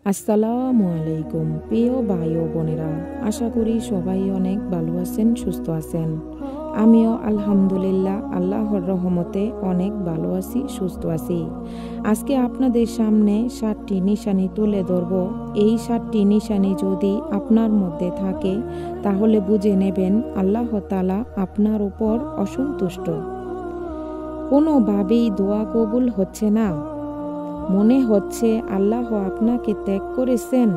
আসসালামু আলাইকুম প্রিয় ভাই ও বোনেরা, আশা করি সবাই অনেক ভালো আছেন, সুস্থ আছেন। আমিও আলহামদুলিল্লাহ আল্লাহর রহমতে অনেক ভালো আছি, সুস্থ আছি। আজকে আপনাদের সামনে 7টি নিশানি তুলে ধরব। এই 7টি নিশানি যদি আপনার মধ্যে থাকে তাহলে বুঝে নেবেন আল্লাহ তাআলা আপনার উপর অসন্তুষ্ট। কোনোভাবেই দোয়া কবুল হচ্ছে না, মনে হচ্ছে আল্লাহ আপনাকে ত্যাগ করেছেন।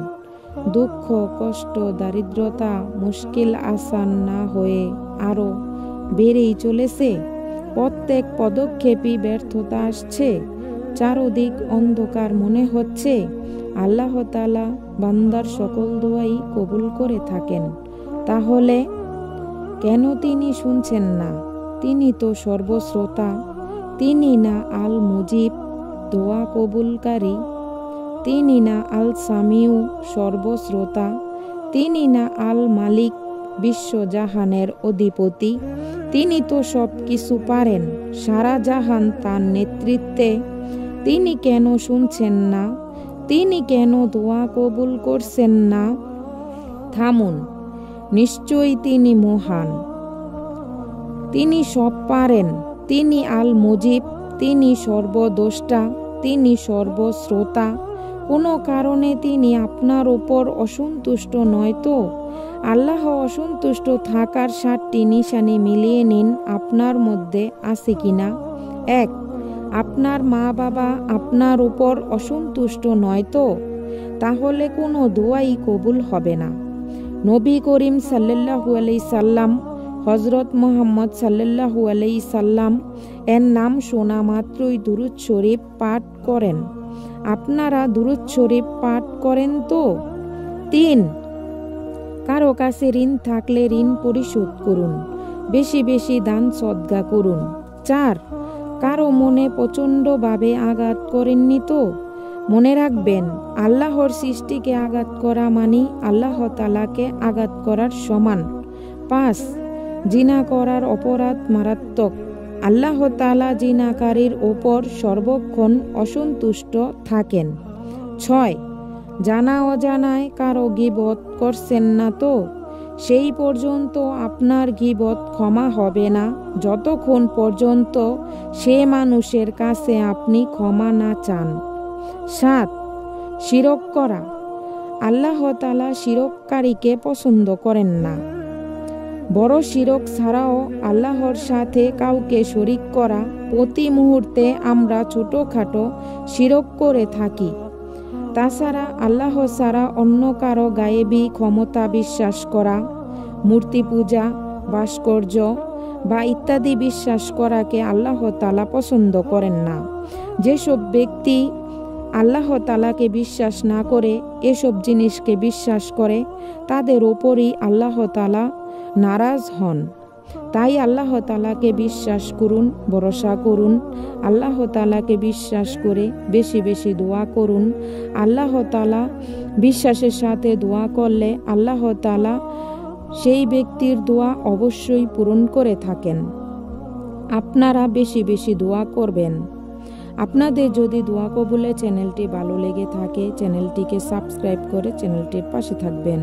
দুঃখ, কষ্ট, দারিদ্রতা, মুশকিল আসান না হয়ে আরো বেড়েই চলেছে। প্রত্যেক পদক্ষেপই ব্যর্থতা আসছে, চারদিক অন্ধকার মনে হচ্ছে। আল্লাহ তাআলা বান্দার সকল দোয়াই কবুল করে থাকেন, তাহলে কেন তিনি শুনছেন না? তিনি তো সর্বশ্রোতা, তিনি না আল মুজিব দোয়া কবুলকারী, তিনি না আল সামিউ সর্বশ্রোতা, তিনি না আল মালিক বিশ্বজাহানের অধিপতি। তিনি তো সব কিছু পারেন, সারা জাহান তার নেতৃত্বে। তিনি কেন শুনছেন না? তিনি কেন দোয়া কবুল করছেন না? থামুন, নিশ্চয়ই তিনি মহান, তিনি সব পারেন, তিনি আল মুজিব, তিনি সর্বদ্রষ্টা, তিনি সর্বশ্রোতা। কোনো কারণে তিনি আপনার উপর অসন্তুষ্ট নয় তো? আল্লাহ অসন্তুষ্ট থাকার 7টি নিশানি মিলিয়ে নিন আপনার মধ্যে আছে কিনা। 1. আপনার মা বাবা আপনার উপর অসন্তুষ্ট নয় তো? তাহলে কোনো দোয়াই কবুল হবে না। নবী করিম সাল্লাল্লাহু আলাইহি সাল্লাম, হযরত মুহাম্মদ সাল্লাল্লাহু আলাইহি সাল্লাম এর নাম শোনা মাত্রই দুরূদ শরীফ পাঠ করেন। আপনারা দুরূদ শরীফ পাঠ করেন তো? 3. কারো কাছে ঋণ থাকলে ঋণ পরিশোধ করুন, বেশি বেশি দান সদকা করুন। 4. কারো মনে প্রচণ্ডভাবে আঘাত করেননি তো? মনে রাখবেন, আল্লাহর সৃষ্টিকে আঘাত করা মানে আল্লাহ তাআলাকে আঘাত করার সমান। 5. জিনা করার অপরাধ মারাত্মক, আল্লাহ তাআলা জিনাকারীর ওপর সর্বক্ষণ অসন্তুষ্ট থাকেন। 6. জানা অজানায় কারো গীবত করছেন না তো? সেই পর্যন্ত আপনার গীবত ক্ষমা হবে না যতক্ষণ পর্যন্ত সে মানুষের কাছে আপনি ক্ষমা না চান। 7. শিরক করা, আল্লাহ তাআলা শিরককারীকে পছন্দ করেন না। বড় শিরক ছাড়াও আল্লাহর সাথে কাউকে শরীক করা। প্রতি মুহূর্তে আমরা ছোটখাটো শিরক করে থাকি। তাছাড়া আল্লাহ ছাড়া অন্য কারো গায়েবী ক্ষমতা বিশ্বাস করা, মূর্তি পূজা, ভাস্কর্য বা ইত্যাদি বিশ্বাস করাকে আল্লাহ তাআলা পছন্দ করেন না। যেসব ব্যক্তি আল্লাহ তাআলাকে বিশ্বাস না করে এসব জিনিসকে বিশ্বাস করে, তাদের ওপরই আল্লাহ তাআলা নারাজ হন। তাই আল্লাহ তাআলাকে বিশ্বাস করুন, ভরসা করুন। আল্লাহ তাআলাকে বিশ্বাস করে বেশি বেশি দোয়া করুন। আল্লাহ তাআলা বিশ্বাসের সাথে দোয়া করলে আল্লাহ তাআলা সেই ব্যক্তির দোয়া অবশ্যই পূরণ করে থাকেন। আপনারা বেশি বেশি দোয়া করবেন। আপনাদের যদি দোয়া কবুলে চ্যানেলটি ভালো লেগে থাকে, চ্যানেলটিকে সাবস্ক্রাইব করে চ্যানেলটির পাশে থাকবেন।